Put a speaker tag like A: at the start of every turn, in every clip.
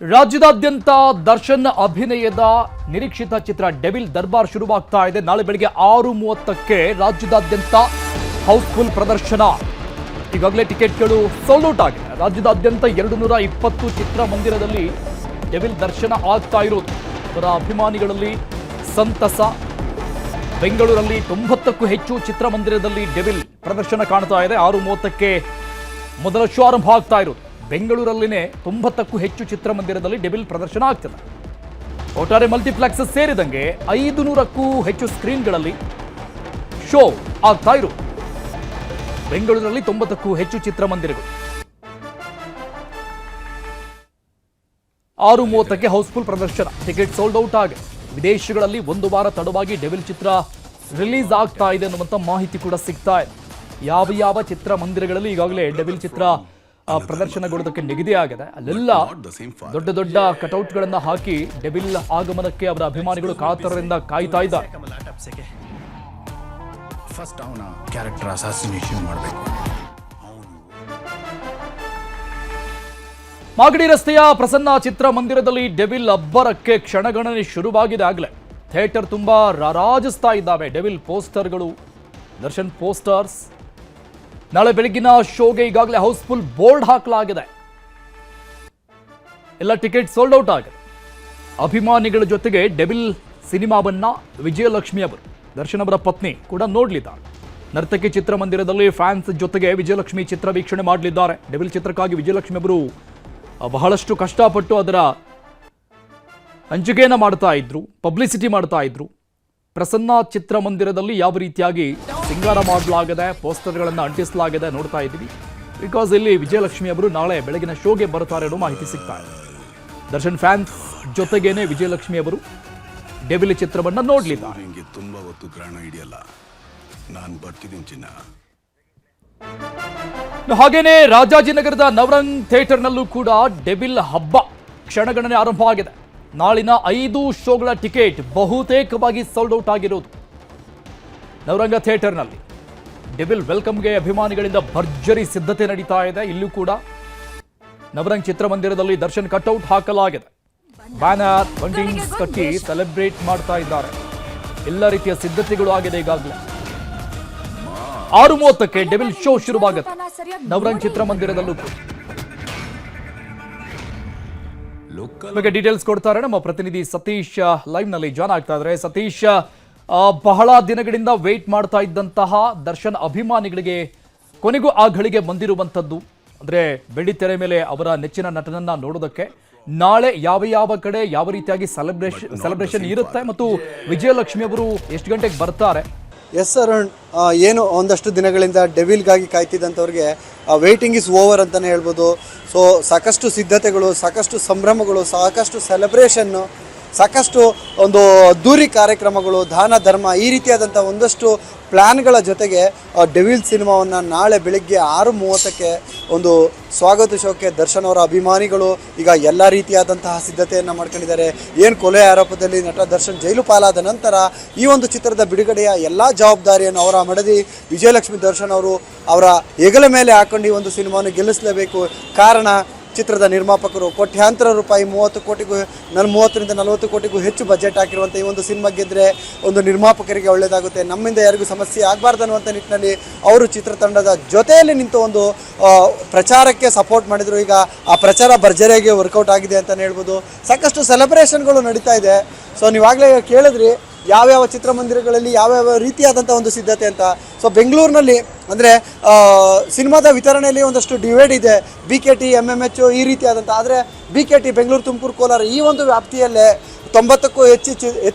A: ರಾಜ್ಯದಾದ್ಯಂತ ದರ್ಶನ್ ಅಭಿನಯದ ನಿರೀಕ್ಷಿತ ಚಿತ್ರ ಡೆವಿಲ್ ದರ್ಬಾರ್ ಶುರುವಾಗ್ತಾ ಇದೆ. ನಾಳೆ ಬೆಳಗ್ಗೆ 6:30ಕ್ಕೆ ರಾಜ್ಯದಾದ್ಯಂತ ಹೌಸ್ಫುಲ್ ಪ್ರದರ್ಶನ. ಈಗಾಗಲೇ ಟಿಕೆಟ್ಗಳು ಸೋಲ್ಡ್ ಔಟ್ ಆಗಿದೆ. ರಾಜ್ಯದಾದ್ಯಂತ 220 ಚಿತ್ರಮಂದಿರದಲ್ಲಿ ಡೆವಿಲ್ ದರ್ಶನ ಆಗ್ತಾ ಇರೋದು. ಅವರ ಅಭಿಮಾನಿಗಳಲ್ಲಿ ಸಂತಸ. ಬೆಂಗಳೂರಲ್ಲಿ 90ಕ್ಕೂ ಹೆಚ್ಚು ಚಿತ್ರಮಂದಿರದಲ್ಲಿ ಡೆವಿಲ್ ಪ್ರದರ್ಶನ ಕಾಣ್ತಾ ಇದೆ. 6:30ಕ್ಕೆ ಮೊದಲ ಶೋ ಆರಂಭ ಆಗ್ತಾ ಇರೋದು. ಬೆಂಗಳೂರಲ್ಲಿನೇ 90ಕ್ಕೂ ಹೆಚ್ಚು ಚಿತ್ರಮಂದಿರದಲ್ಲಿ ಡೆವಿಲ್ ಪ್ರದರ್ಶನ ಆಗ್ತದೆ. ಒಟ್ಟಾರೆ ಮಲ್ಟಿಪ್ಲೆಕ್ಸ್ ಸೇರಿದಂಗೆ 500ಕ್ಕೂ ಹೆಚ್ಚು ಸ್ಕ್ರೀನ್ಗಳಲ್ಲಿ ಶೋ ಆಗ್ತಾ ಇರೋದು. ಬೆಂಗಳೂರಲ್ಲಿ 90ಕ್ಕೂ ಹೆಚ್ಚು ಚಿತ್ರಮಂದಿರಗಳು. 6:30ಕ್ಕೆ ಹೌಸ್ಫುಲ್ ಪ್ರದರ್ಶನ. ಟಿಕೆಟ್ ಸೋಲ್ಡ್ ಔಟ್ ಆಗಿದೆ. ವಿದೇಶಗಳಲ್ಲಿ 1 ವಾರ ತಡವಾಗಿ ಡೆವಿಲ್ ಚಿತ್ರ ರಿಲೀಸ್ ಆಗ್ತಾ ಇದೆ ಅನ್ನುವಂಥ ಮಾಹಿತಿ ಕೂಡ ಸಿಗ್ತಾ ಇದೆ. ಯಾವ ಚಿತ್ರಮಂದಿರಗಳಲ್ಲಿ ಈಗಾಗಲೇ ಡೆವಿಲ್ ಚಿತ್ರ ಪ್ರದರ್ಶನಗೊಳ್ಳೋದಕ್ಕೆ ನಿಗದಿ ಆಗಿದೆ. ಅಲ್ಲೆಲ್ಲ ದೊಡ್ಡ ದೊಡ್ಡ ಕಟೌಟ್ಗಳನ್ನ ಹಾಕಿ ಡೆವಿಲ್ ಆಗಮನಕ್ಕೆ ಅವರ ಅಭಿಮಾನಿಗಳು ಕಾತರದಿಂದ ಕಾಯ್ತಾ ಇದ್ದಾರೆ. ಮಾಗಡಿ ರಸ್ತೆಯ ಪ್ರಸನ್ನ ಚಿತ್ರಮಂದಿರದಲ್ಲಿ ಡೆವಿಲ್ ಅಬ್ಬರಕ್ಕೆ ಕ್ಷಣಗಣನೆ ಶುರುವಾಗಿದೆ. ಆಗಲೇ ಥಿಯೇಟರ್ ತುಂಬಾ ರಾರಾಜಿಸ್ತಾ ಇದ್ದಾವೆ ಡೆವಿಲ್ ಪೋಸ್ಟರ್ಗಳು, ದರ್ಶನ್ ಪೋಸ್ಟರ್ಸ್. ನಾಳೆ ಬೆಳಗಿನ ಶೋಗೆ ಈಗಾಗಲೇ ಹೌಸ್ಫುಲ್ ಬೋರ್ಡ್ ಹಾಕಲಾಗಿದೆ. ಎಲ್ಲ ಟಿಕೆಟ್ ಸೋಲ್ಡ್ ಔಟ್ ಆಗಿದೆ. ಅಭಿಮಾನಿಗಳ ಜೊತೆಗೆ ಡೆವಿಲ್ ಸಿನಿಮಾವನ್ನ ವಿಜಯಲಕ್ಷ್ಮಿ ಅವರು, ದರ್ಶನ್ ಅವರ ಪತ್ನಿ ಕೂಡ ನೋಡಲಿದ್ದಾರೆ. ನರ್ತಕಿ ಚಿತ್ರಮಂದಿರದಲ್ಲಿ ಫ್ಯಾನ್ಸ್ ಜೊತೆಗೆ ವಿಜಯಲಕ್ಷ್ಮಿ ಚಿತ್ರ ವೀಕ್ಷಣೆ ಮಾಡಲಿದ್ದಾರೆ. ಡೆವಿಲ್ ಚಿತ್ರಕ್ಕಾಗಿ ವಿಜಯಲಕ್ಷ್ಮಿ ಅವರು ಬಹಳಷ್ಟು ಕಷ್ಟಪಟ್ಟು ಅದರ ಹಂಚಿಕೆಯನ್ನು ಮಾಡ್ತಾ ಇದ್ರು, ಪಬ್ಲಿಸಿಟಿ ಮಾಡ್ತಾ ಇದ್ರು. ಪ್ರಸನ್ನ ಚಿತ್ರಮಂದಿರದಲ್ಲಿ ಯಾವ ರೀತಿಯಾಗಿ ಸಿಂಗಾರ ಮಾಡಲಾಗಿದೆ, ಪೋಸ್ಟರ್ಗಳನ್ನು ಅಂಟಿಸಲಾಗಿದೆ ನೋಡ್ತಾ ಇದ್ದೀವಿ. ಬಿಕಾಸ್ ಇಲ್ಲಿ ವಿಜಯಲಕ್ಷ್ಮಿ ಅವರು ನಾಳೆ ಬೆಳಗಿನ ಶೋಗೆ ಬರ್ತಾರೆ ಅನ್ನೋ ಮಾಹಿತಿ ಸಿಗ್ತಾ ಇದೆ. ದರ್ಶನ್ ಫ್ಯಾನ್ಸ್ ಜೊತೆಗೇನೆ ವಿಜಯಲಕ್ಷ್ಮಿ ಅವರು ಡೆವಿಲ್ ಚಿತ್ರವನ್ನ ನೋಡ್ಲಿದ್ದಾರೆ.
B: ತುಂಬಾ ಹೊತ್ತು ಗ್ರಹಣ ಹಿಡಿಯಲ್ಲ, ನಾನು ಬರ್ತಿದ್ದೀನಿ ಚಿನ್ನ.
A: ಹಾಗೇನೆ ರಾಜಾಜಿನಗರದ ನವರಂಗ್ ಥಿಯೇಟರ್ನಲ್ಲೂ ಕೂಡ ಡೆವಿಲ್ ಹಬ್ಬ ಕ್ಷಣಗಣನೆ ಆರಂಭ ಆಗಿದೆ. ನಾಳಿನ 5 ಶೋಗಳ ಟಿಕೆಟ್ ಬಹುತೇಕವಾಗಿ ಸೋಲ್ಡ್ ಔಟ್ ಆಗಿರೋದು. ನವರಂಗ ಥಿಯೇಟರ್ನಲ್ಲಿ ಡೆವಿಲ್ ವೆಲ್ಕಮ್ಗೆ ಅಭಿಮಾನಿಗಳಿಂದ ಭರ್ಜರಿ ಸಿದ್ಧತೆ ನಡೀತಾ ಇದೆ. ಇಲ್ಲೂ ಕೂಡ ನವರಂಗ್ ಚಿತ್ರಮಂದಿರದಲ್ಲಿ ದರ್ಶನ್ ಕಟ್ಔಟ್ ಹಾಕಲಾಗಿದೆ. ಬ್ಯಾನರ್, ಬಂಟಿಂಗ್ಸ್ ಕಟ್ಟಿ ಸೆಲೆಬ್ರೇಟ್ ಮಾಡ್ತಾ ಇದ್ದಾರೆ. ಎಲ್ಲ ರೀತಿಯ ಸಿದ್ಧತೆಗಳು ಆಗಿದೆ ಈಗಾಗಲೇ. 6:30ಕ್ಕೆ ಡೆವಿಲ್ ಶೋ ಶುರುವಾಗುತ್ತೆ ನವರಂಗ್ ಚಿತ್ರಮಂದಿರದಲ್ಲೂ. ಡೀಟೇಲ್ಸ್ ಕೊಡ್ತಾರೆ ನಮ್ಮ ಪ್ರತಿನಿಧಿ ಸತೀಶ್, ಲೈವ್ ನಲ್ಲಿ ಜಾಯ್ನ್ ಆಗ್ತಾ ಇದ್ದಾರೆ. ಸತೀಶ್, ಬಹಳ ದಿನಗಳಿಂದ ವೇಟ್ ಮಾಡ್ತಾ ಇದ್ದಂತಹ ದರ್ಶನ್ ಅಭಿಮಾನಿಗಳಿಗೆ ಕೊನೆಗೂ ಆ ಘಳಿಗೆ ಬಂದಿರುವಂತದ್ದು, ಅಂದ್ರೆ ಬೆಳ್ಳಿತೆರೆ ಮೇಲೆ ಅವರ ನೆಚ್ಚಿನ ನಟನನ್ನ ನೋಡೋದಕ್ಕೆ ನಾಳೆ ಯಾವ ಕಡೆ ಯಾವ ರೀತಿಯಾಗಿ ಸೆಲೆಬ್ರೇಷನ್ ಇರುತ್ತೆ ಮತ್ತು ವಿಜಯಲಕ್ಷ್ಮಿ ಅವರು ಎಷ್ಟು ಗಂಟೆಗೆ ಬರ್ತಾರೆ?
C: ಎಸ್ ಅರುಣ್, ಏನು ಒಂದಷ್ಟು ದಿನಗಳಿಂದ ಡೆವಿಲ್ಗಾಗಿ ಕಾಯ್ತಿದ್ದಂಥವ್ರಿಗೆ ವೇಟಿಂಗ್ ಇಸ್ ಓವರ್ ಅಂತಲೇ ಹೇಳ್ಬೋದು. ಸೊ ಸಾಕಷ್ಟು ಸಿದ್ಧತೆಗಳು, ಸಾಕಷ್ಟು ಸಂಭ್ರಮಗಳು, ಸಾಕಷ್ಟು ಸೆಲೆಬ್ರೇಷನ್ನು, ಸಾಕಷ್ಟು ಒಂದು ಅದ್ದೂರಿ ಕಾರ್ಯಕ್ರಮಗಳು, ದಾನ ಧರ್ಮ, ಈ ರೀತಿಯಾದಂಥ ಒಂದಷ್ಟು ಪ್ಲ್ಯಾನ್ಗಳ ಜೊತೆಗೆ ಡೆವಿಲ್ ಸಿನಿಮಾವನ್ನು ನಾಳೆ ಬೆಳಗ್ಗೆ 6:30ಕ್ಕೆ ಒಂದು ಸ್ವಾಗತ ಶೋಕ್ಕೆ ದರ್ಶನ್ ಅವರ ಅಭಿಮಾನಿಗಳು ಈಗ ಎಲ್ಲ ರೀತಿಯಾದಂತಹ ಸಿದ್ಧತೆಯನ್ನು ಮಾಡ್ಕೊಂಡಿದ್ದಾರೆ. ಏನು ಕೊಲೆ ಆರೋಪದಲ್ಲಿ ನಟ ದರ್ಶನ್ ಜೈಲು ಪಾಲಾದ ನಂತರ ಈ ಒಂದು ಚಿತ್ರದ ಬಿಡುಗಡೆಯ ಎಲ್ಲ ಜವಾಬ್ದಾರಿಯನ್ನು ಅವರ ಮಡದಿ ವಿಜಯಲಕ್ಷ್ಮಿ ದರ್ಶನ್ ಅವರು ಅವರ ಹೆಗಲ ಮೇಲೆ ಹಾಕೊಂಡು ಈ ಒಂದು ಸಿನಿಮಾವನ್ನು ಗೆಲ್ಲಿಸಲೇಬೇಕು. ಕಾರಣ, ಚಿತ್ರದ ನಿರ್ಮಾಪಕರು ಕೋಟ್ಯಾಂತರ ರೂಪಾಯಿ 30ರಿಂದ 40 ಕೋಟಿಗೂ ಹೆಚ್ಚು ಬಜೆಟ್ ಹಾಕಿರುವಂಥ ಈ ಒಂದು ಸಿನಿಮಾ ಗೆದ್ದರೆ ಒಂದು ನಿರ್ಮಾಪಕರಿಗೆ ಒಳ್ಳೆಯದಾಗುತ್ತೆ, ನಮ್ಮಿಂದ ಯಾರಿಗೂ ಸಮಸ್ಯೆ ಆಗಬಾರ್ದು ಅನ್ನುವಂಥ ನಿಟ್ಟಿನಲ್ಲಿ ಅವರು ಚಿತ್ರತಂಡದ ಜೊತೆಯಲ್ಲಿ ನಿಂತು ಒಂದು ಪ್ರಚಾರಕ್ಕೆ ಸಪೋರ್ಟ್ ಮಾಡಿದರು. ಈಗ ಆ ಪ್ರಚಾರ ಭರ್ಜರಿಯಾಗಿ ವರ್ಕೌಟ್ ಆಗಿದೆ ಅಂತಲೇ ಹೇಳ್ಬೋದು. ಸಾಕಷ್ಟು ಸೆಲೆಬ್ರೇಷನ್ಗಳು ನಡೀತಾ ಇದೆ. ಸೊ ನೀವಾಗಲೇ ಕೇಳಿದ್ರಿ ಯಾವ್ಯಾವ ಚಿತ್ರಮಂದಿರಗಳಲ್ಲಿ ಯಾವ್ಯಾವ ರೀತಿಯಾದಂಥ ಒಂದು ಸಿದ್ಧತೆ ಅಂತ. ಸೊ ಬೆಂಗಳೂರಿನಲ್ಲಿ ಅಂದರೆ ಸಿನಿಮಾದ ವಿತರಣೆಯಲ್ಲಿ ಒಂದಷ್ಟು ಡಿವೈಡ್ ಇದೆ. BKT, MMH ಈ ರೀತಿಯಾದಂಥ. ಆದರೆ BKT ಬೆಂಗಳೂರು, ತುಮಕೂರು, ಕೋಲಾರ ಈ ಒಂದು ವ್ಯಾಪ್ತಿಯಲ್ಲೇ 90ಕ್ಕೂ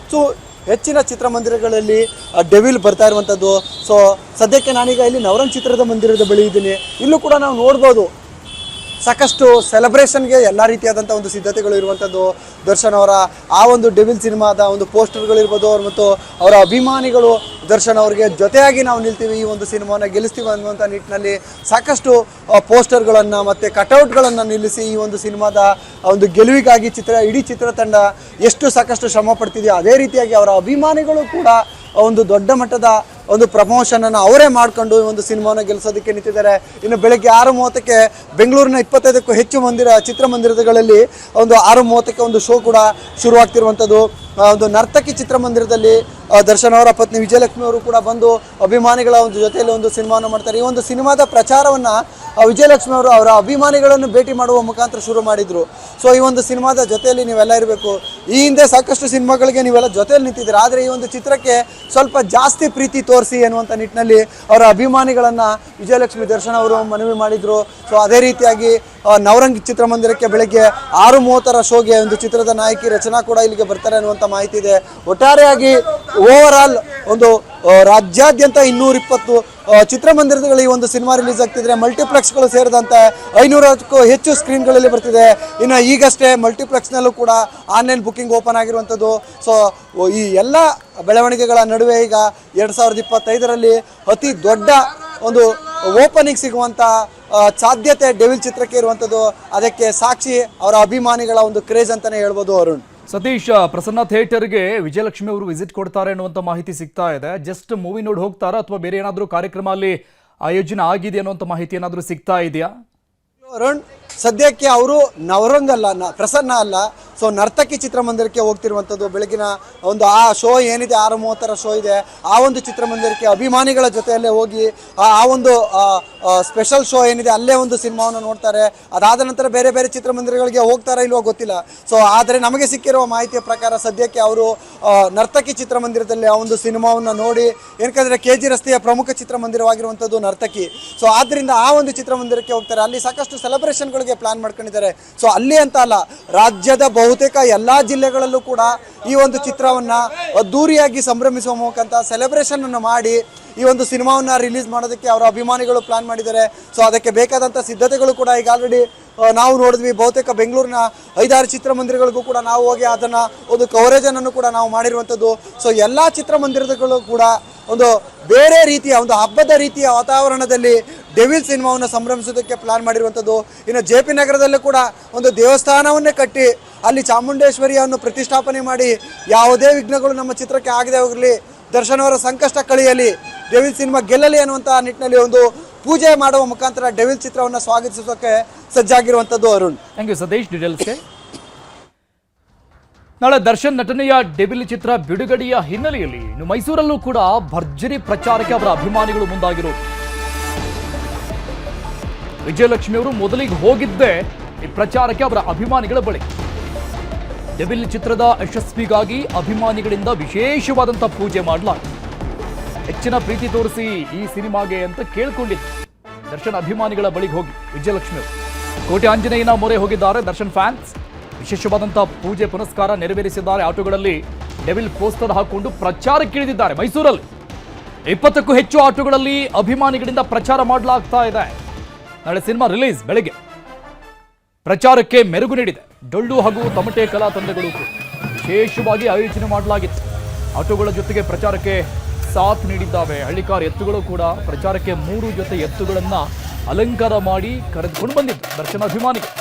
C: ಹೆಚ್ಚಿನ ಚಿತ್ರಮಂದಿರಗಳಲ್ಲಿ ಡೆವಿಲ್ ಬರ್ತಾ ಇರುವಂಥದ್ದು. ಸೊ ಸದ್ಯಕ್ಕೆ ನಾನೀಗ ಇಲ್ಲಿ ನವರಂಗ್ ಚಿತ್ರದ ಮಂದಿರದ ಬಳಿ ಇದ್ದೀನಿ. ಇಲ್ಲೂ ಕೂಡ ನಾವು ನೋಡ್ಬೋದು ಸಾಕಷ್ಟು ಸೆಲೆಬ್ರೇಷನ್ಗೆ ಎಲ್ಲ ರೀತಿಯಾದಂಥ ಒಂದು ಸಿದ್ಧತೆಗಳು ಇರುವಂಥದ್ದು. ದರ್ಶನ್ ಅವರ ಆ ಒಂದು ಡೆವಿಲ್ ಸಿನಿಮಾದ ಒಂದು ಪೋಸ್ಟರ್ಗಳಿರ್ಬೋದು, ಅವ್ರು ಮತ್ತು ಅವರ ಅಭಿಮಾನಿಗಳು ದರ್ಶನ್ ಅವರಿಗೆ ಜೊತೆಯಾಗಿ ನಾವು ನಿಲ್ತೀವಿ, ಈ ಒಂದು ಸಿನಿಮಾನ ಗೆಲ್ಲಿಸ್ತೀವಿ ಅನ್ನುವಂಥ ನಿಟ್ಟಿನಲ್ಲಿ ಸಾಕಷ್ಟು ಪೋಸ್ಟರ್ಗಳನ್ನು ಮತ್ತು ಕಟೌಟ್ಗಳನ್ನು ನಿಲ್ಲಿಸಿ ಈ ಒಂದು ಸಿನಿಮಾದ ಒಂದು ಗೆಲುವಿಗಾಗಿ ಇಡೀ ಚಿತ್ರತಂಡ ಎಷ್ಟು ಸಾಕಷ್ಟು ಶ್ರಮ ಪಡ್ತಿದೆಯೋ ಅದೇ ರೀತಿಯಾಗಿ ಅವರ ಅಭಿಮಾನಿಗಳು ಕೂಡ ಒಂದು ದೊಡ್ಡ ಮಟ್ಟದ ಒಂದು ಪ್ರಮೋಷನನ್ನು ಅವರೇ ಮಾಡಿಕೊಂಡು ಈ ಒಂದು ಸಿನಿಮಾನ ಗೆಲ್ಲಿಸೋದಕ್ಕೆ ನಿಂತಿದ್ದಾರೆ. ಇನ್ನು ಬೆಳಗ್ಗೆ 6:30ಕ್ಕೆ ಬೆಂಗಳೂರಿನ 25ಕ್ಕೂ ಹೆಚ್ಚು ಚಿತ್ರಮಂದಿರಗಳಲ್ಲಿ ಒಂದು 6:30ಕ್ಕೆ ಒಂದು ಶೋ ಕೂಡ ಶುರುವಾಗ್ತಿರುವಂಥದ್ದು. ಒಂದು ನರ್ತಕಿ ಚಿತ್ರಮಂದಿರದಲ್ಲಿ ದರ್ಶನ್ ಅವರ ಪತ್ನಿ ವಿಜಯಲಕ್ಷ್ಮಿ ಅವರು ಕೂಡ ಬಂದು ಅಭಿಮಾನಿಗಳ ಒಂದು ಜೊತೆಯಲ್ಲಿ ಒಂದು ಸಿನಿಮಾವನ್ನು ಮಾಡ್ತಾರೆ. ಈ ಒಂದು ಸಿನಿಮಾದ ಪ್ರಚಾರವನ್ನು ವಿಜಯಲಕ್ಷ್ಮಿ ಅವರು ಅವರ ಅಭಿಮಾನಿಗಳನ್ನು ಭೇಟಿ ಮಾಡುವ ಮುಖಾಂತರ ಶುರು ಮಾಡಿದರು. ಸೊ ಈ ಒಂದು ಸಿನಿಮಾದ ಜೊತೆಯಲ್ಲಿ ನೀವೆಲ್ಲ ಇರಬೇಕು. ಈ ಹಿಂದೆ ಸಾಕಷ್ಟು ಸಿನಿಮಾಗಳಿಗೆ ನೀವೆಲ್ಲ ಜೊತೆಯಲ್ಲಿ ನಿಂತಿದ್ದೀರಾ, ಆದರೆ ಈ ಒಂದು ಚಿತ್ರಕ್ಕೆ ಸ್ವಲ್ಪ ಜಾಸ್ತಿ ಪ್ರೀತಿ ತೋರಿಸಿ ಎನ್ನುವಂಥ ನಿಟ್ಟಿನಲ್ಲಿ ಅವರ ಅಭಿಮಾನಿಗಳನ್ನು ವಿಜಯಲಕ್ಷ್ಮಿ ದರ್ಶನ್ ಅವರು ಮನವಿ ಮಾಡಿದರು. ಸೊ ಅದೇ ರೀತಿಯಾಗಿ ನವರಂಗ್ ಚಿತ್ರಮಂದಿರಕ್ಕೆ ಬೆಳಗ್ಗೆ 6:30 ಶೋಗೆ ಒಂದು ಚಿತ್ರದ ನಾಯಕಿ ರಚನಾ ಕೂಡ ಇಲ್ಲಿಗೆ ಬರ್ತಾರೆ ಅನ್ನುವಂಥ ಮಾಹಿತಿ ಇದೆ. ಒಟ್ಟಾರೆಯಾಗಿ ಓವರ್ ಒಂದು ರಾಜ್ಯಾದ್ಯಂತ 220 ಚಿತ್ರಮಂದಿರಗಳು ಈ ಒಂದು ಸಿನಿಮಾ ರಿಲೀಸ್ ಆಗ್ತಿದ್ರೆ, ಮಲ್ಟಿಪ್ಲೆಕ್ಸ್ಗಳು ಸೇರಿದಂತೆ 500ಕ್ಕೂ ಹೆಚ್ಚು ಸ್ಕ್ರೀನ್ಗಳಲ್ಲಿ ಬರ್ತಿದೆ. ಇನ್ನು ಈಗಷ್ಟೇ ಮಲ್ಟಿಪ್ಲೆಕ್ಸ್ನಲ್ಲೂ ಕೂಡ ಆನ್ಲೈನ್ ಬುಕ್ಕಿಂಗ್ ಓಪನ್ ಆಗಿರುವಂಥದ್ದು. ಸೊ ಈ ಎಲ್ಲ ಬೆಳವಣಿಗೆಗಳ ನಡುವೆ ಈಗ 2025ರಲ್ಲಿ ಅತಿ ದೊಡ್ಡ ಒಂದು ಓಪನಿಂಗ್ ಸಿಗುವಂಥ ಸಾಧ್ಯತೆ ಡೆವಿಲ್ ಚಿತ್ರಕ್ಕೆ ಇರುವಂಥದ್ದು. ಅದಕ್ಕೆ ಸಾಕ್ಷಿ ಅವರ ಅಭಿಮಾನಿಗಳ ಒಂದು ಕ್ರೇಜ್ ಅಂತಲೇ ಹೇಳ್ಬೋದು. ಅರುಣ್,
A: ಸತೀಶ್, ಪ್ರಸನ್ನ ಥಿಯೇಟರ್ಗೆ ವಿಜಯಲಕ್ಷ್ಮಿ ಅವರು ವಿಸಿಟ್ ಕೊಡ್ತಾರೆ ಅನ್ನುವಂಥ ಮಾಹಿತಿ ಸಿಗ್ತಾ ಇದೆ. ಜಸ್ಟ್ ಮೂವಿ ನೋಡಿ ಹೋಗ್ತಾರಾ ಅಥವಾ ಬೇರೆ ಏನಾದರೂ ಕಾರ್ಯಕ್ರಮ ಅಲ್ಲಿ ಆಯೋಜನೆ ಆಗಿದೆ ಅನ್ನುವಂಥ ಮಾಹಿತಿ ಏನಾದರೂ ಸಿಗ್ತಾ ಇದೆಯಾ?
C: ಅರುಣ್, ಸದ್ಯಕ್ಕೆ ಅವರು ನವರಂಗ್ ಅಲ್ಲ, ಪ್ರಸನ್ನ ಅಲ್ಲ, ಸೊ ನರ್ತಕಿ ಚಿತ್ರಮಂದಿರಕ್ಕೆ ಹೋಗ್ತಿರುವಂಥದ್ದು. ಬೆಳಗಿನ ಒಂದು ಆ ಶೋ ಏನಿದೆ 6:30 ಶೋ ಇದೆ, ಆ ಒಂದು ಚಿತ್ರಮಂದಿರಕ್ಕೆ ಅಭಿಮಾನಿಗಳ ಜೊತೆಯಲ್ಲೇ ಹೋಗಿ ಆ ಒಂದು ಸ್ಪೆಷಲ್ ಶೋ ಏನಿದೆ ಅಲ್ಲೇ ಒಂದು ಸಿನಿಮಾವನ್ನು ನೋಡ್ತಾರೆ. ಅದಾದ ನಂತರ ಬೇರೆ ಬೇರೆ ಚಿತ್ರಮಂದಿರಗಳಿಗೆ ಹೋಗ್ತಾರಾ ಇಲ್ವೋ ಗೊತ್ತಿಲ್ಲ. ಸೊ ಆದರೆ ನಮಗೆ ಸಿಕ್ಕಿರುವ ಮಾಹಿತಿಯ ಪ್ರಕಾರ ಸದ್ಯಕ್ಕೆ ಅವರು ನರ್ತಕಿ ಚಿತ್ರಮಂದಿರದಲ್ಲಿ ಆ ಒಂದು ಸಿನಿಮಾವನ್ನು ನೋಡಿ, ಏನಕ್ಕಂದರೆ KG ರಸ್ತೆಯ ಪ್ರಮುಖ ಚಿತ್ರಮಂದಿರವಾಗಿರುವಂಥದ್ದು ನರ್ತಕಿ. ಸೊ ಆದ್ದರಿಂದ ಆ ಒಂದು ಚಿತ್ರಮಂದಿರಕ್ಕೆ ಹೋಗ್ತಾರೆ. ಅಲ್ಲಿ ಸಾಕಷ್ಟು ಸೆಲೆಬ್ರೇಷನ್ಗಳಿಗೆ ಪ್ಲಾನ್ ಮಾಡ್ಕೊಂಡಿದ್ದಾರೆ. ಸೊ ಅಲ್ಲಿ ಅಂತ ಅಲ್ಲ, ರಾಜ್ಯದ ಬಹುತೇಕ ಎಲ್ಲ ಜಿಲ್ಲೆಗಳಲ್ಲೂ ಕೂಡ ಈ ಒಂದು ಚಿತ್ರವನ್ನು ಅದ್ದೂರಿಯಾಗಿ ಸಂಭ್ರಮಿಸುವ ಮುಖಾಂತರ ಸೆಲೆಬ್ರೇಷನ್ ಅನ್ನು ಮಾಡಿ ಈ ಒಂದು ಸಿನಿಮಾವನ್ನು ರಿಲೀಸ್ ಮಾಡೋದಕ್ಕೆ ಅವರ ಅಭಿಮಾನಿಗಳು ಪ್ಲಾನ್ ಮಾಡಿದ್ದಾರೆ. ಸೊ ಅದಕ್ಕೆ ಬೇಕಾದಂಥ ಸಿದ್ಧತೆಗಳು ಕೂಡ ಈಗ ಆಲ್ರೆಡಿ ನಾವು ನೋಡಿದ್ವಿ. ಬಹುತೇಕ ಬೆಂಗಳೂರಿನ 5-6 ಚಿತ್ರಮಂದಿರಗಳಿಗೂ ಕೂಡ ನಾವು ಹೋಗಿ ಅದನ್ನು ಒಂದು ಕವರೇಜನ್ನು ಕೂಡ ನಾವು ಮಾಡಿರುವಂಥದ್ದು. ಸೊ ಎಲ್ಲ ಚಿತ್ರಮಂದಿರಗಳು ಕೂಡ ಒಂದು ಬೇರೆ ರೀತಿಯ ಒಂದು ಹಬ್ಬದ ರೀತಿಯ ವಾತಾವರಣದಲ್ಲಿ ಡೆವಿಲ್ ಸಿನಿಮಾವನ್ನು ಸಂಭ್ರಮಿಸೋದಕ್ಕೆ ಪ್ಲಾನ್ ಮಾಡಿರುವಂಥದ್ದು. ಇನ್ನು JP ನಗರದಲ್ಲೂ ಕೂಡ ಒಂದು ದೇವಸ್ಥಾನವನ್ನೇ ಕಟ್ಟಿ ಅಲ್ಲಿ ಚಾಮುಂಡೇಶ್ವರಿಯನ್ನು ಪ್ರತಿಷ್ಠಾಪನೆ ಮಾಡಿ ಯಾವುದೇ ವಿಘ್ನಗಳು ನಮ್ಮ ಚಿತ್ರಕ್ಕೆ ಆಗದೆ ಹೋಗಲಿ, ದರ್ಶನ್ ಅವರ ಸಂಕಷ್ಟ ಕಳೆಯಲಿ, ಡೆವಿಲ್ ಸಿನಿಮಾ ಗೆಲ್ಲಲಿ ಅನ್ನುವಂಥ ನಿಟ್ಟಿನಲ್ಲಿ ಒಂದು ಪೂಜೆ ಮಾಡುವ ಮುಖಾಂತರ ಡೆವಿಲ್ ಚಿತ್ರವನ್ನು ಸ್ವಾಗತಿಸೋಕೆ ಸಜ್ಜಾಗಿರುವಂಥದ್ದು. ಅರುಣ್,
A: ಥ್ಯಾಂಕ್ ಯು ಸತೀಶ್ ಡೀಟೇಲ್ಸ್ಗೆ. ನಾಳೆ ದರ್ಶನ್ ನಟನೆಯ ಡೆವಿಲ್ ಚಿತ್ರ ಬಿಡುಗಡೆಯ ಹಿನ್ನೆಲೆಯಲ್ಲಿ ಇನ್ನು ಮೈಸೂರಲ್ಲೂ ಕೂಡ ಭರ್ಜರಿ ಪ್ರಚಾರಕ್ಕೆ ಅವರ ಅಭಿಮಾನಿಗಳು ಮುಂದಾಗಿರೋದು. ವಿಜಯಲಕ್ಷ್ಮಿ ಅವರು ಮೊದಲಿಗೆ ಹೋಗಿದ್ದೇ ಈ ಪ್ರಚಾರಕ್ಕೆ ಅವರ ಅಭಿಮಾನಿಗಳ ಬಳಿ. ಡೆವಿಲ್ ಚಿತ್ರದ ಯಶಸ್ವಿಗಾಗಿ ಅಭಿಮಾನಿಗಳಿಂದ ವಿಶೇಷವಾದಂಥ ಪೂಜೆ ಮಾಡಲಾಗಿದೆ. ಹೆಚ್ಚಿನ ಪ್ರೀತಿ ತೋರಿಸಿ ಈ ಸಿನಿಮಾಗೆ ಅಂತ ಕೇಳ್ಕೊಂಡಿದ್ದು ದರ್ಶನ್ ಅಭಿಮಾನಿಗಳ ಬಳಿಗೆ ಹೋಗಿ ವಿಜಯಲಕ್ಷ್ಮಿ ಅವರು ಕೋಟೆ ಆಂಜನೇಯನ ಮೊರೆ ಹೋಗಿದ್ದಾರೆ. ದರ್ಶನ್ ಫ್ಯಾನ್ಸ್ ವಿಶೇಷವಾದಂಥ ಪೂಜೆ ಪುನಸ್ಕಾರ ನೆರವೇರಿಸಿದ್ದಾರೆ. ಆಟೋಗಳಲ್ಲಿ ಡೆವಿಲ್ ಪೋಸ್ಟರ್ ಹಾಕೊಂಡು ಪ್ರಚಾರಕ್ಕಿಳಿದಿದ್ದಾರೆ. ಮೈಸೂರಲ್ಲಿ 20ಕ್ಕೂ ಹೆಚ್ಚು ಆಟೋಗಳಲ್ಲಿ ಅಭಿಮಾನಿಗಳಿಂದ ಪ್ರಚಾರ ಮಾಡಲಾಗ್ತಾ ಇದೆ. ನಾಳೆ ಸಿನಿಮಾ ರಿಲೀಸ್ ಬೆಳಗ್ಗೆ ಪ್ರಚಾರಕ್ಕೆ ಮೆರುಗು ನೀಡಿದೆ. ಡೊಳ್ಳು ಹಾಗೂ ತಮಟೆ ಕಲಾ ತಂಡಗಳು ವಿಶೇಷವಾಗಿ ಆಯೋಜನೆ ಮಾಡಲಾಗಿತ್ತು. ಆಟೋಗಳ ಜೊತೆಗೆ ಪ್ರಚಾರಕ್ಕೆ ಸಾಥ್ ನೀಡಿದ್ದಾವೆ. ಹಳ್ಳಿಕಾರ್ ಎತ್ತುಗಳು ಕೂಡ ಪ್ರಚಾರಕ್ಕೆ 3 ಜೊತೆ ಎತ್ತುಗಳನ್ನು ಅಲಂಕಾರ ಮಾಡಿ ಕರೆದುಕೊಂಡು ಬಂದಿದ್ದು ದರ್ಶನ್ ಅಭಿಮಾನಿಗಳು.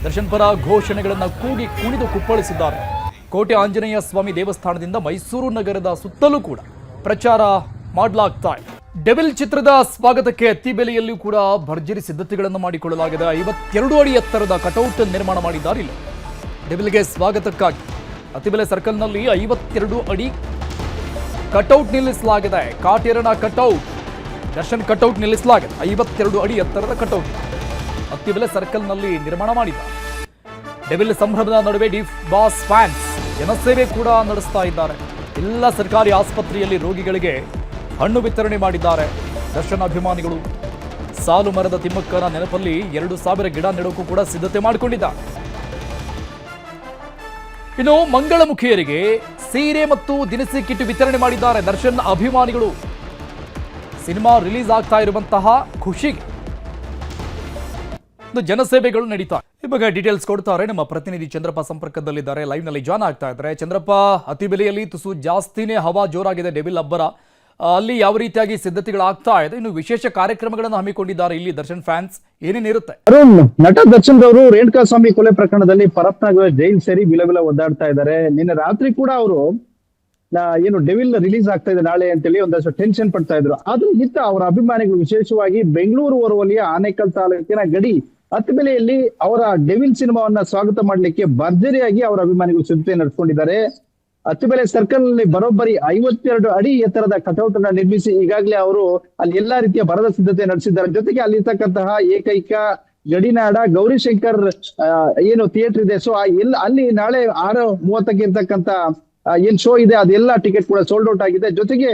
A: ದರ್ಶನ್ ಪರ ಘೋಷಣೆಗಳನ್ನು ಕೂಗಿ ಕುಣಿದು ಕುಪ್ಪಳಿಸಿದ್ದಾರೆ. ಕೋಟೆ ಆಂಜನೇಯ ಸ್ವಾಮಿ ದೇವಸ್ಥಾನದಿಂದ ಮೈಸೂರು ನಗರದ ಸುತ್ತಲೂ ಕೂಡ ಪ್ರಚಾರ ಮಾಡಲಾಗ್ತಾ ಇದೆ. ಡೆವಿಲ್ ಚಿತ್ರದ ಸ್ವಾಗತಕ್ಕೆ ಅತ್ತಿಬೆಲೆಯಲ್ಲೂ ಕೂಡ ಭರ್ಜರಿ ಸಿದ್ಧತೆಗಳನ್ನು ಮಾಡಿಕೊಳ್ಳಲಾಗಿದೆ. 52 ಅಡಿ ಎತ್ತರದ ಕಟೌಟ್ ನಿರ್ಮಾಣ ಮಾಡಿದ್ದಾರೆ. ಇಲ್ಲಿ ಡೆವಿಲ್ಗೆ ಸ್ವಾಗತಕ್ಕಾಗಿ ಅತ್ತಿಬೆಲೆ ಸರ್ಕಲ್ನಲ್ಲಿ 52 ಅಡಿ ಕಟೌಟ್ ನಿಲ್ಲಿಸಲಾಗಿದೆ. ಕಾಟೇರನ ಕಟೌಟ್, ದರ್ಶನ್ ಕಟೌಟ್ ನಿಲ್ಲಿಸಲಾಗಿದೆ. 52 ಅಡಿ ಎತ್ತರದ ಕಟೌಟ್ ಅತ್ತಿಬೆಲೆ ಸರ್ಕಲ್ನಲ್ಲಿ ನಿರ್ಮಾಣ ಮಾಡಿದ್ದಾರೆ. ಡೆವಿಲ್ ಸಂಭ್ರಮದ ನಡುವೆ ಡಿ ಬಾಸ್ ಫ್ಯಾನ್ಸ್ ಜನಸೇವೆ ಕೂಡ ನಡೆಸ್ತಾ ಇದ್ದಾರೆ. ಎಲ್ಲ ಸರ್ಕಾರಿ ಆಸ್ಪತ್ರೆಯಲ್ಲಿ ರೋಗಿಗಳಿಗೆ ಹಣ್ಣು ವಿತರಣೆ ಮಾಡಿದ್ದಾರೆ. ದರ್ಶನ್ ಅಭಿಮಾನಿಗಳು ಸಾಲು ಮರದ ತಿಮ್ಮಕ್ಕನ ನೆನಪಲ್ಲಿ 2000 ಗಿಡ ನೆಡೋಕ್ಕೂ ಕೂಡ ಸಿದ್ಧತೆ ಮಾಡಿಕೊಂಡಿದ್ದಾರೆ. ಇನ್ನು ಮಂಗಳಮುಖಿಯರಿಗೆ ಸೀರೆ ಮತ್ತು ದಿನಸಿ ಕಿಟ್ ವಿತರಣೆ ಮಾಡಿದ್ದಾರೆ ದರ್ಶನ್ ಅಭಿಮಾನಿಗಳು. ಸಿನಿಮಾ ರಿಲೀಸ್ ಆಗ್ತಾ ಇರುವಂತಹ ಖುಷಿಗೆ ಜನಸೇವೆಗಳು ನಡೀತಾ. ಈ ಬಗ್ಗೆ ಡೀಟೇಲ್ಸ್ ಕೊಡ್ತಾರೆ ನಮ್ಮ ಪ್ರತಿನಿಧಿ ಚಂದ್ರಪ್ಪ ಸಂಪರ್ಕದಲ್ಲಿದ್ದಾರೆ, ಲೈವ್ ನಲ್ಲಿ ಜಾಯ್ನ್ ಆಗ್ತಾ ಇದ್ದಾರೆ. ಚಂದ್ರಪ್ಪ, ಅತಿಬೆಲೆಯಲ್ಲಿ ತುಸು ಜಾಸ್ತಿನೇ ಹವಾ ಜೋರಾಗಿದೆ ಡೆವಿಲ್ ಅಬ್ಬರ. ಅಲ್ಲಿ ಯಾವ ರೀತಿಯಾಗಿ ಸಿದ್ಧತೆಗಳಾಗ್ತಾ ಇದೆ? ಇನ್ನು ವಿಶೇಷ ಕಾರ್ಯಕ್ರಮಗಳನ್ನು ಹಮ್ಮಿಕೊಂಡಿದ್ದಾರೆ ಇಲ್ಲಿ ದರ್ಶನ್ ಫ್ಯಾನ್ಸ್, ಏನೇನಿರುತ್ತೆ?
D: ಅರುಣ್, ನಟ ದರ್ಶನ್ ಅವರು ರೇಣುಕಾ ಸ್ವಾಮಿ ಕೊಲೆ ಪ್ರಕರಣದಲ್ಲಿ ಪರಪ್ಪನ ಜೈಲ್ ಸೇರಿ ವಿಲವಿಲ ಒದ್ದಾಡ್ತಾ ಇದ್ದಾರೆ. ನಿನ್ನೆ ರಾತ್ರಿ ಕೂಡ ಅವರು ಏನು ಡೆವಿಲ್ ರಿಲೀಸ್ ಆಗ್ತಾ ಇದೆ ನಾಳೆ ಅಂತೇಳಿ ಒಂದಷ್ಟು ಟೆನ್ಷನ್ ಪಡ್ತಾ ಇದ್ರು. ಅದ್ರಗಿಂತ ಅವರ ಅಭಿಮಾನಿಗಳು ವಿಶೇಷವಾಗಿ ಬೆಂಗಳೂರು ಹೊರವಲಿಯ ಆನೇಕಲ್ ತಾಲೂಕಿನ ಗಡಿ ಹತ್ತಬೆಲೆಯಲ್ಲಿ ಅವರ ಡೆವಿಲ್ ಸಿನಿಮಾವನ್ನ ಸ್ವಾಗತ ಮಾಡ್ಲಿಕ್ಕೆ ಭರ್ಜರಿಯಾಗಿ ಅವರ ಅಭಿಮಾನಿಗಳು ಸಿದ್ಧತೆ ನಡೆಸಿಕೊಂಡಿದ್ದಾರೆ. ಹತ್ತಬೆಲೆ ಸರ್ಕಲ್ ನಲ್ಲಿ ಬರೋಬ್ಬರಿ 52 ಅಡಿ ಎತ್ತರದ ಕಟೌಟ್ ಅನ್ನ ನಿರ್ಮಿಸಿ ಈಗಾಗಲೇ ಅವರು ಅಲ್ಲಿ ಎಲ್ಲಾ ರೀತಿಯ ಬರದ ಸಿದ್ಧತೆ ನಡೆಸಿದ್ದಾರೆ. ಜೊತೆಗೆ ಅಲ್ಲಿರ್ತಕ್ಕಂತಹ ಏಕೈಕ ಗಡಿನಾಡ ಗೌರಿಶಂಕರ್ ಏನು ಥಿಯೇಟರ್ ಇದೆ, ಸೊ ಅಲ್ಲಿ ನಾಳೆ 6:30ಕ್ಕೆ ಇರ್ತಕ್ಕಂತ ಏನ್ ಶೋ ಇದೆ ಅದೆಲ್ಲ ಟಿಕೆಟ್ ಕೂಡ ಸೋಲ್ಡ್ ಔಟ್ ಆಗಿದೆ. ಜೊತೆಗೆ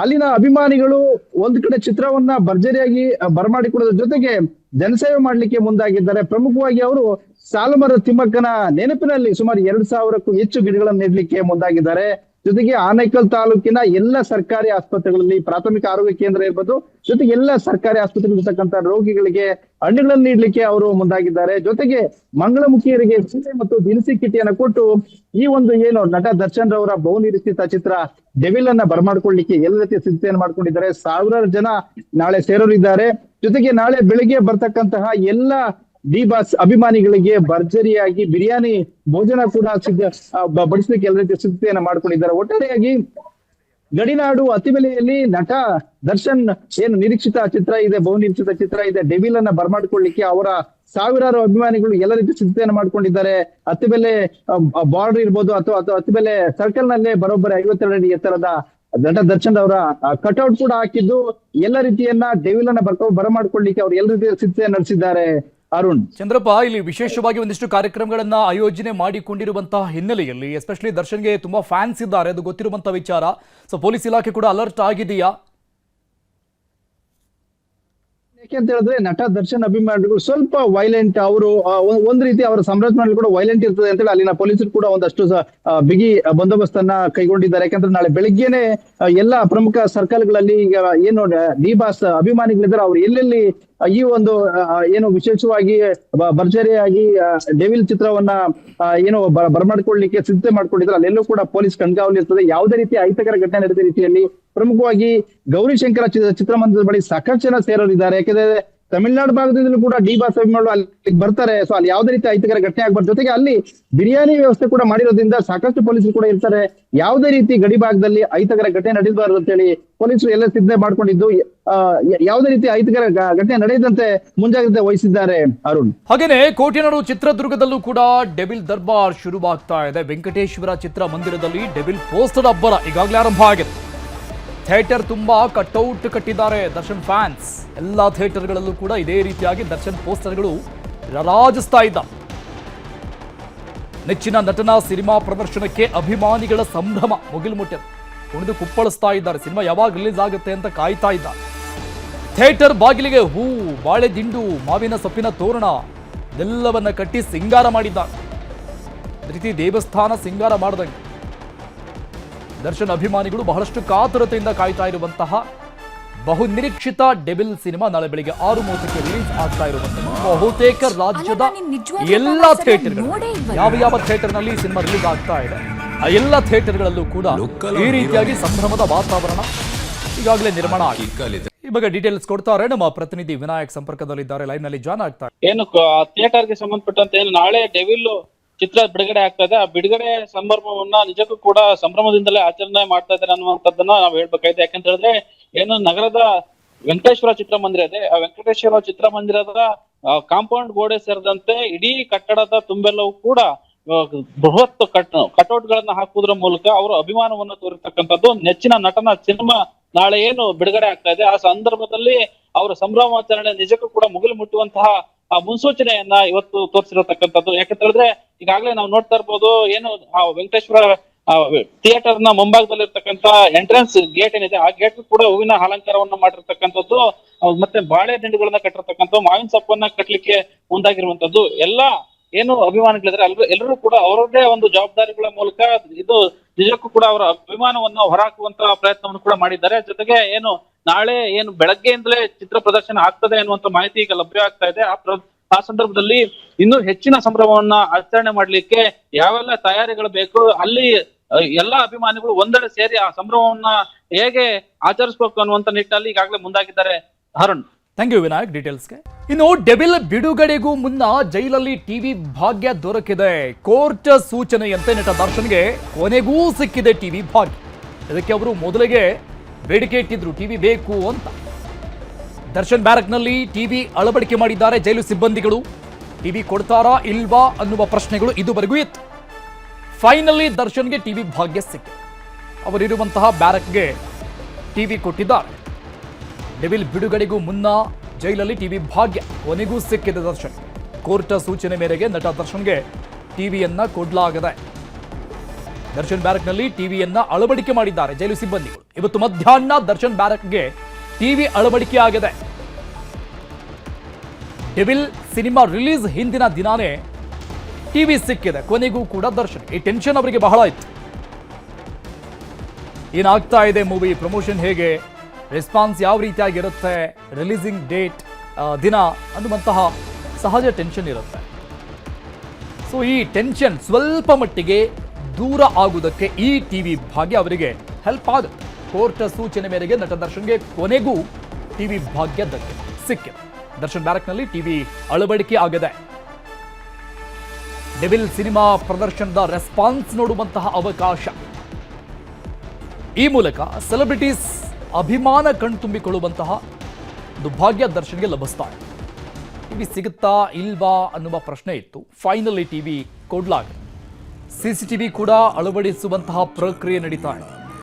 D: ಅಲ್ಲಿನ ಅಭಿಮಾನಿಗಳು ಒಂದ್ ಕಡೆ ಚಿತ್ರವನ್ನ ಭರ್ಜರಿಯಾಗಿ ಬರಮಾಡಿಕೊಳ್ಳೋದ್ರ ಜೊತೆಗೆ ಜನಸೇವೆ ಮಾಡ್ಲಿಕ್ಕೆ ಮುಂದಾಗಿದ್ದಾರೆ. ಪ್ರಮುಖವಾಗಿ ಅವರು ಸಾಲುಮರ ತಿಮ್ಮಕ್ಕನ ನೆನಪಿನಲ್ಲಿ ಸುಮಾರು 2,000ಕ್ಕೂ ಹೆಚ್ಚು ಗಿಡಗಳನ್ನು ನೆಡ್ಲಿಕ್ಕೆ ಮುಂದಾಗಿದ್ದಾರೆ. ಜೊತೆಗೆ ಆನೇಕಲ್ ತಾಲೂಕಿನ ಎಲ್ಲ ಸರ್ಕಾರಿ ಆಸ್ಪತ್ರೆಗಳಲ್ಲಿ ಪ್ರಾಥಮಿಕ ಆರೋಗ್ಯ ಕೇಂದ್ರ ಇರ್ಬೋದು, ಜೊತೆಗೆ ಎಲ್ಲ ಸರ್ಕಾರಿ ಆಸ್ಪತ್ರೆಗಳಿರ್ತಕ್ಕಂಥ ರೋಗಿಗಳಿಗೆ ಹಣ್ಣುಗಳನ್ನು ನೀಡಲಿಕ್ಕೆ ಅವರು ಮುಂದಾಗಿದ್ದಾರೆ. ಜೊತೆಗೆ ಮಂಗಳಮುಖಿಯರಿಗೆ ಸೀರೆ ಮತ್ತು ದಿನಸಿ ಕಿಟಿಯನ್ನು ಕೊಟ್ಟು ಈ ಒಂದು ಏನು ನಟ ದರ್ಶನ್ ರವರ ಬಹುನಿರೀಕ್ಷಿತ ಚಿತ್ರ ಡೆವಿಲ್ ಅನ್ನ ಬರಮಾಡ್ಕೊಳ್ಳಿಕ್ಕೆ ಎಲ್ಲ ರೀತಿಯ ಸಿದ್ಧತೆಯನ್ನು ಮಾಡ್ಕೊಂಡಿದ್ದಾರೆ. ಸಾವಿರಾರು ಜನ ನಾಳೆ ಸೇರೋರಿದ್ದಾರೆ. ಜೊತೆಗೆ ನಾಳೆ ಬೆಳಿಗ್ಗೆ ಬರ್ತಕ್ಕಂತಹ ಎಲ್ಲ ಡಿ ಬಾಸ್ ಅಭಿಮಾನಿಗಳಿಗೆ ಭರ್ಜರಿಯಾಗಿ ಬಿರಿಯಾನಿ ಭೋಜನ ಕೂಡ ಬಡಿಸ್ಲಿಕ್ಕೆ ಎಲ್ಲ ರೀತಿಯ ಸಿದ್ಧತೆಯನ್ನ ಮಾಡ್ಕೊಂಡಿದ್ದಾರೆ. ಒಟ್ಟಾರೆಯಾಗಿ ಗಡಿನಾಡು ಅತಿಬೆಲೆಯಲ್ಲಿ ನಟ ದರ್ಶನ್ ಏನು ನಿರೀಕ್ಷಿತ ಚಿತ್ರ ಇದೆ, ಬಹುನಿರೀಕ್ಷಿತ ಚಿತ್ರ ಇದೆ, ಡೆವಿಲ್ ಅನ್ನ ಬರಮಾಡ್ಕೊಳ್ಳಿಕ್ಕೆ ಅವರ ಸಾವಿರಾರು ಅಭಿಮಾನಿಗಳು ಎಲ್ಲ ರೀತಿ ಸಿದ್ಧತೆಯನ್ನು ಮಾಡ್ಕೊಂಡಿದ್ದಾರೆ. ಅತಿಬೆಲೆ ಬಾರ್ಡರ್ ಇರ್ಬೋದು ಅಥವಾ ಅತಿಬೆಲೆ ಸರ್ಕಲ್ ನಲ್ಲೇ ಬರೋಬ್ಬರಿ 52 ಅಡಿ ಎತ್ತರದ ನಟ ದರ್ಶನ್ ಅವರ ಕಟ್ಔಟ್ ಕೂಡ ಹಾಕಿದ್ದು ಎಲ್ಲ ರೀತಿಯನ್ನ ಡೆವಿಲ್ ಅನ್ನ ಬರಮಾಡ್ಕೊಳ್ಳಿಕ್ಕೆ ಅವರು ಎಲ್ಲ ರೀತಿಯ ಸಿದ್ಧತೆ ನಡೆಸಿದ್ದಾರೆ. ಅರುಣ್,
A: ಚಂದ್ರಪ್ಪ, ಇಲ್ಲಿ ವಿಶೇಷವಾಗಿ ಒಂದಿಷ್ಟು ಕಾರ್ಯಕ್ರಮಗಳನ್ನ ಆಯೋಜನೆ ಮಾಡಿಕೊಂಡಿರುವಂತಹ ಹಿನ್ನೆಲೆಯಲ್ಲಿ ಎಸ್ಪೆಷಲಿ ದರ್ಶನ್ಗೆ ತುಂಬಾ ಫ್ಯಾನ್ಸ್ ಇದ್ದಾರೆ, ಅದು ಗೊತ್ತಿರುವಂತಹ ವಿಚಾರ. ಸೊ ಪೊಲೀಸ್ ಇಲಾಖೆ ಕೂಡ ಅಲರ್ಟ್ ಆಗಿದೆಯಾ?
D: ಯಾಕೆಂತ ಹೇಳಿದ್ರೆ ನಟ ದರ್ಶನ್ ಅಭಿಮಾನಿಗಳು ಸ್ವಲ್ಪ ವೈಲೆಂಟ್, ಅವರು ಒಂದ್ ರೀತಿ ಅವರ ಸಂರಚನೆ ಕೂಡ ವೈಲೆಂಟ್ ಇರ್ತದೆ ಅಂತ ಹೇಳಿ ಅಲ್ಲಿನ ಪೊಲೀಸರು ಕೂಡ ಒಂದಷ್ಟು ಬಿಗಿ ಬಂದೋಬಸ್ತನ್ನ ಕೈಗೊಂಡಿದ್ದಾರೆ. ಯಾಕಂದ್ರೆ ನಾಳೆ ಬೆಳಿಗ್ಗೆನೆ ಎಲ್ಲಾ ಪ್ರಮುಖ ಸರ್ಕಲ್ಗಳಲ್ಲಿ ಈಗ ಏನು ಡಿ ಬಾಸ್ ಅಭಿಮಾನಿಗಳಿದ್ದಾರೆ ಅವ್ರು ಎಲ್ಲೆಲ್ಲಿ ಈ ಒಂದು ಏನು ವಿಶೇಷವಾಗಿ ಭರ್ಜರಿಯಾಗಿ ಡೆವಿಲ್ ಚಿತ್ರವನ್ನ ಏನು ಬರಮಾಡ್ಕೊಳ್ಳಿಕ್ಕೆ ಸಿದ್ಧತೆ ಮಾಡ್ಕೊಂಡಿದ್ರೆ ಅಲ್ಲೆಲ್ಲೂ ಕೂಡ ಪೊಲೀಸ್ ಕಣ್ಗಾವಲು ಇರ್ತದೆ. ಯಾವುದೇ ರೀತಿ ಅಹಿತಕರ ಘಟನೆ ನಡೆದ ರೀತಿಯಲ್ಲಿ ಪ್ರಮುಖವಾಗಿ ಗೌರಿಶಂಕರ ಚಿತ್ರಮಂದಿರದ ಬಳಿ ಸಾಕಷ್ಟು ಜನ ಸೇರೋರಿದ್ದಾರೆ. ಯಾಕಂದ್ರೆ ತಮಿಳುನಾಡು ಭಾಗದಿಂದಲೂ ಕೂಡ ಡಿ ಬಾಸ್ ಅಭಿಮಾನಿಗಳು ಅಲ್ಲಿ ಬರ್ತಾರೆ. ಸೊ ಅಲ್ಲಿ ಯಾವುದೇ ರೀತಿ ಅಹಿತಕರ ಘಟನೆ ಆಗ್ಬಾರ್ದು. ಜೊತೆಗೆ ಅಲ್ಲಿ ಬಿರಿಯಾನಿ ವ್ಯವಸ್ಥೆ ಕೂಡ ಮಾಡಿರೋದ್ರಿಂದ ಸಾಕಷ್ಟು ಪೊಲೀಸರು ಕೂಡ ಇರ್ತಾರೆ. ಯಾವುದೇ ರೀತಿ ಗಡಿ ಭಾಗದಲ್ಲಿ ಅಹಿತಕರ ಘಟನೆ ನಡೆಯಬಾರದು ಅಂತ ಹೇಳಿ ಪೊಲೀಸರು ಎಲ್ಲ ಸಿದ್ಧತೆ ಮಾಡ್ಕೊಂಡಿದ್ದು ಯಾವುದೇ ರೀತಿ ಅಹಿತಕರ ಘಟನೆ ನಡೆಯದಂತೆ ಮುಂಜಾಗ್ರತೆ ವಹಿಸಿದ್ದಾರೆ. ಅರುಣ್,
A: ಹಾಗೇನೆ ಕೋಟೆನಾಡು ಚಿತ್ರದುರ್ಗದಲ್ಲೂ ಕೂಡ ಡೆವಿಲ್ ದರ್ಬಾರ್ ಶುರುವಾಗ್ತಾ ಇದೆ. ವೆಂಕಟೇಶ್ವರ ಚಿತ್ರಮಂದಿರದಲ್ಲಿ ಡೆವಿಲ್ ಪೋಸ್ಟರ್ ಅಬ್ಬರ ಈಗಾಗಲೇ ಆರಂಭ ಆಗಿದೆ. ಥಿಯೇಟರ್ ತುಂಬಾ ಕಟ್ಔಟ್ ಕಟ್ಟಿದ್ದಾರೆ ದರ್ಶನ್ ಫ್ಯಾನ್ಸ್. ಎಲ್ಲಾ ಥಿಯೇಟರ್ಗಳಲ್ಲೂ ಕೂಡ ಇದೇ ರೀತಿಯಾಗಿ ದರ್ಶನ್ ಪೋಸ್ಟರ್ಗಳು ರಾರಾಜಿಸ್ತಾ ಇದ್ದ. ನೆಚ್ಚಿನ ನಟನ ಸಿನಿಮಾ ಪ್ರದರ್ಶನಕ್ಕೆ ಅಭಿಮಾನಿಗಳ ಸಂಭ್ರಮ ಮುಗಿಲು ಮುಟ್ಟಿದೆ. ಕುಣಿದು ಕುಪ್ಪಳಿಸ್ತಾ ಇದ್ದಾರೆ. ಸಿನಿಮಾ ಯಾವಾಗ ರಿಲೀಸ್ ಆಗುತ್ತೆ ಅಂತ ಕಾಯ್ತಾ ಇದ್ದಾರೆ. ಥಿಯೇಟರ್ ಬಾಗಿಲಿಗೆ ಹೂ, ಬಾಳೆ ದಿಂಡು, ಮಾವಿನ ಸೊಪ್ಪಿನ ತೋರಣ ಎಲ್ಲವನ್ನ ಕಟ್ಟಿ ಸಿಂಗಾರ ಮಾಡಿದ್ದಾರೆ. ಅದೇ ರೀತಿ ದೇವಸ್ಥಾನ ಸಿಂಗಾರ ಮಾಡಿದಂಗೆ ದರ್ಶನ್ ಅಭಿಮಾನಿಗಳು ಬಹಳಷ್ಟು ಕಾತುರತೆಯಿಂದ ಕಾಯ್ತಾ ಇರುವಂತಹ ಬಹುನಿರೀಕ್ಷಿತ ಡೆವಿಲ್ ಸಿನಿಮಾ ನಾಳೆ ಬೆಳಿಗ್ಗೆ 6:30ಕ್ಕೆ ರಿಲೀಸ್ ಆಗ್ತಾ ಇರುವಂತಹ ಬಹುತೇಕ ರಾಜ್ಯದ ಎಲ್ಲಾ ಥಿಯೇಟರ್ಗಳು ಯಾವ ಥಿಯೇಟರ್ನಲ್ಲಿ ಸಿನಿಮಾ ರಿಲೀಸ್ ಆಗ್ತಾ ಇದೆ ಆ ಎಲ್ಲ ಥಿಯೇಟರ್ಗಳಲ್ಲೂ ಕೂಡ ಈ ರೀತಿಯಾಗಿ ಸಂಭ್ರಮದ ವಾತಾವರಣ ಈಗಾಗಲೇ ನಿರ್ಮಾಣ ಆಗಿದೆ. ಈ ಬಗ್ಗೆ ಡೀಟೇಲ್ಸ್ ಕೊಡ್ತಾರೆ ನಮ್ಮ ಪ್ರತಿನಿಧಿ ವಿನಾಯಕ್ ಸಂಪರ್ಕದಲ್ಲಿದ್ದಾರೆ, ಲೈವ್ ನಲ್ಲಿ ಜಾಯ್ನ್ ಆಗ್ತಾರೆ.
E: ಏನು ಥಿಯೇಟರ್ಗೆ ಸಂಬಂಧಪಟ್ಟಂತೆ ಏನು ನಾಳೆ ಡೆವಿಲ್ ಚಿತ್ರ ಬಿಡುಗಡೆ ಆಗ್ತಾ ಇದೆ, ಆ ಬಿಡುಗಡೆ ಸಂಭ್ರಮವನ್ನ ನಿಜಕ್ಕೂ ಕೂಡ ಸಂಭ್ರಮದಿಂದಲೇ ಆಚರಣೆ ಮಾಡ್ತಾ ಇದ್ದಾರೆ ಅನ್ನುವಂಥದ್ದನ್ನ ನಾವು ಹೇಳ್ಬೇಕಾಯ್ತು. ಯಾಕಂತ ಹೇಳಿದ್ರೆ ಏನು ನಗರದ ವೆಂಕಟೇಶ್ವರ ಚಿತ್ರಮಂದಿರ ಇದೆ, ಆ ವೆಂಕಟೇಶ್ವರ ಚಿತ್ರಮಂದಿರದ ಕಾಂಪೌಂಡ್ ಗೋಡೆ ಸೇರಿದಂತೆ ಇಡೀ ಕಟ್ಟಡದ ತುಂಬೆಲ್ಲವೂ ಕೂಡ ಬೃಹತ್ ಕಟೌಟ್ ಗಳನ್ನ ಹಾಕುವುದರ ಮೂಲಕ ಅವರು ಅಭಿಮಾನವನ್ನು ತೋರಿರ್ತಕ್ಕಂಥದ್ದು. ನೆಚ್ಚಿನ ನಟನ ಸಿನಿಮಾ ನಾಳೆ ಏನು ಬಿಡುಗಡೆ ಆಗ್ತಾ ಇದೆ, ಆ ಸಂದರ್ಭದಲ್ಲಿ ಅವರ ಸಂಭ್ರಮಾಚರಣೆ ನಿಜಕ್ಕೂ ಕೂಡ ಮುಗಿಲು ಮುಟ್ಟುವಂತಹ ಆ ಮುನ್ಸೂಚನೆಯನ್ನ ಇವತ್ತು ತೋರಿಸಿರತಕ್ಕಂಥದ್ದು. ಯಾಕಂತ ಹೇಳಿದ್ರೆ ಈಗಾಗಲೇ ನಾವು ನೋಡ್ತಾ ಇರ್ಬೋದು, ಏನು ಆ ವೆಂಕಟೇಶ್ವರ ಥಿಯೇಟರ್ ನ ಮುಂಭಾಗದಲ್ಲಿ ಇರ್ತಕ್ಕಂಥ ಎಂಟ್ರೆನ್ಸ್ ಗೇಟ್ ಏನಿದೆ, ಆ ಗೇಟ್ ಕೂಡ ಹೂವಿನ ಅಲಂಕಾರವನ್ನ ಮಾಡಿರ್ತಕ್ಕಂಥದ್ದು, ಮತ್ತೆ ಬಾಳೆ ದಿಂಡುಗಳನ್ನ ಕಟ್ಟಿರ್ತಕ್ಕಂಥ, ಮಾವಿನ ಸೊಪ್ಪನ್ನ ಕಟ್ಲಿಕ್ಕೆ ಮುಂದಾಗಿರುವಂತದ್ದು. ಎಲ್ಲಾ ಏನು ಅಭಿಮಾನಿಗಳಿದ್ರೆ ಎಲ್ಲರೂ ಕೂಡ ಅವರದೇ ಒಂದು ಜವಾಬ್ದಾರಿಗಳ ಮೂಲಕ ಇದು ನಿಜಕ್ಕೂ ಕೂಡ ಅವರ ಅಭಿಮಾನವನ್ನು ಹೊರಹಾಕುವಂತಹ ಪ್ರಯತ್ನವನ್ನು ಕೂಡ ಮಾಡಿದ್ದಾರೆ. ಜೊತೆಗೆ ಏನು ನಾಳೆ ಏನು ಬೆಳಗ್ಗೆಯಿಂದಲೇ ಚಿತ್ರ ಪ್ರದರ್ಶನ ಆಗ್ತದೆ ಅನ್ನುವಂತ ಮಾಹಿತಿ ಈಗ ಲಭ್ಯ ಆಗ್ತಾ ಇದೆ. ಆ ಸಂದರ್ಭದಲ್ಲಿ ಇನ್ನೂ ಹೆಚ್ಚಿನ ಸಂಭ್ರಮವನ್ನ ಆಚರಣೆ ಮಾಡ್ಲಿಕ್ಕೆ ಯಾವೆಲ್ಲ ತಯಾರಿಗಳು ಬೇಕು, ಅಲ್ಲಿ ಎಲ್ಲಾ ಅಭಿಮಾನಿಗಳು ಒಂದೆಡೆ ಸೇರಿ ಆ ಸಂಭ್ರಮವನ್ನ ಹೇಗೆ ಆಚರಿಸಬೇಕು ಅನ್ನುವಂತ ನಿಟ್ಟಿನಲ್ಲಿ ಈಗಾಗಲೇ ಮುಂದಾಗಿದ್ದಾರೆ. ಅರುಣ್,
A: ಥ್ಯಾಂಕ್ ಯು ವಿನಾಯಕ್ ಡೀಟೇಲ್ಸ್ಗೆ. ಇನ್ನು ಡೆವಿಲ್ ಬಿಡುಗಡೆಗೂ ಮುನ್ನ ಜೈಲಲ್ಲಿ ಟಿವಿ ಭಾಗ್ಯ ದೊರಕಿದೆ. ಕೋರ್ಟ್ ಸೂಚನೆಯಂತೆ ನಟ ದರ್ಶನ್ಗೆ ಕೊನೆಗೂ ಸಿಕ್ಕಿದೆ ಟಿವಿ ಭಾಗ್ಯ. ಇದಕ್ಕೆ ಅವರು ಮೊದಲಿಗೆ ಬೇಡಿಕೆ ಇಟ್ಟಿದ್ರು ಟಿವಿ ಬೇಕು ಅಂತ. ದರ್ಶನ್ ಬ್ಯಾರಕ್ನಲ್ಲಿ ಟಿವಿ ಅಳವಡಿಕೆ ಮಾಡಿದ್ದಾರೆ ಜೈಲು ಸಿಬ್ಬಂದಿಗಳು. ಟಿವಿ ಕೊಡ್ತಾರಾ ಇಲ್ವಾ ಅನ್ನುವ ಪ್ರಶ್ನೆಗಳು ಇದುವರೆಗೂ ಇತ್ತು. ಫೈನಲಿ ದರ್ಶನ್ಗೆ ಟಿವಿ ಭಾಗ್ಯ ಸಿಕ್ಕಿದೆ. ಅವರಿರುವಂತಹ ಬ್ಯಾರಕ್ಗೆ ಟಿವಿ ಕೊಟ್ಟಿದ್ದಾರೆ. ಡೆವಿಲ್ ಬಿಡುಗಡೆಗೂ ಮುನ್ನ ಜೈಲಲ್ಲಿ ಟಿವಿ ಭಾಗ್ಯ ಕೊನೆಗೂ ಸಿಕ್ಕಿದೆ ದರ್ಶನ್. ಕೋರ್ಟ್ ಸೂಚನೆ ಮೇರೆಗೆ ನಟ ದರ್ಶನ್ಗೆ ಟಿವಿಯನ್ನ ಕೊಡಲಾಗಿದೆ. ದರ್ಶನ್ ಬ್ಯಾರಕ್ನಲ್ಲಿ ಟಿವಿಯನ್ನ ಅಳವಡಿಕೆ ಮಾಡಿದ್ದಾರೆ ಜೈಲು ಸಿಬ್ಬಂದಿಗಳು. ಇವತ್ತು ಮಧ್ಯಾಹ್ನ ದರ್ಶನ್ ಬ್ಯಾರಕ್ಗೆ ಟಿವಿ ಅಳವಡಿಕೆ ಆಗಿದೆ. ಡೆವಿಲ್ ಸಿನಿಮಾ ರಿಲೀಸ್ ಹಿಂದಿನ ದಿನಾನೇ ಟಿವಿ ಸಿಕ್ಕಿದೆ ಕೊನೆಗೂ ಕೂಡ ದರ್ಶನ್. ಈ ಟೆನ್ಷನ್ ಅವರಿಗೆ ಬಹಳ ಇತ್ತು. ಏನಾಗ್ತಾ ಇದೆ ಮೂವಿ ಪ್ರಮೋಷನ್, ಹೇಗೆ ರೆಸ್ಪಾನ್ಸ್ ಯಾವ ರೀತಿಯಾಗಿರುತ್ತೆ, ರಿಲೀಸಿಂಗ್ ಡೇಟ್ ದಿನ ಅನ್ನುವಂತಹ ಸಹಜ ಟೆನ್ಷನ್ ಇರುತ್ತೆ. ಸೊ ಈ ಟೆನ್ಷನ್ ಸ್ವಲ್ಪ ಮಟ್ಟಿಗೆ ದೂರ ಆಗುವುದಕ್ಕೆ ಈ ಟಿವಿ ಭಾಗ್ಯ ಅವರಿಗೆ ಹೆಲ್ಪ್ ಆಗುತ್ತೆ. ಕೋರ್ಟ್ ಸೂಚನೆ ಮೇರೆಗೆ ನಟ ದರ್ಶನ್ಗೆ ಕೊನೆಗೂ ಟಿವಿ ಭಾಗ್ಯ ಸಿಕ್ಕಿದೆ. ದರ್ಶನ್ ಬ್ಯಾರಕ್ನಲ್ಲಿ ಟಿವಿ ಅಳವಡಿಕೆ ಆಗಿದೆ. ಡೆವಿಲ್ ಸಿನಿಮಾ ಪ್ರದರ್ಶನದ ರೆಸ್ಪಾನ್ಸ್ ನೋಡುವಂತಹ ಅವಕಾಶ. ಈ ಮೂಲಕ ಸೆಲೆಬ್ರಿಟೀಸ್ ಅಭಿಮಾನ ಕಣ್ತುಂಬಿಕೊಳ್ಳುವಂತಹ ಒಂದು ಭಾಗ್ಯ ದರ್ಶನ್ಗೆ ಲಭಿಸ್ತಾ ಇದೆ. ಟಿವಿ ಸಿಗುತ್ತಾ ಇಲ್ವಾ ಅನ್ನುವ ಪ್ರಶ್ನೆ ಇತ್ತು. Finally TV ಕೊಡ್ಲಾಗಿದೆ. ಸಿಸಿಟಿವಿ ಕೂಡ ಅಳವಡಿಸುವಂತಹ ಪ್ರಕ್ರಿಯೆ ನಡೀತಾ ಇದೆ.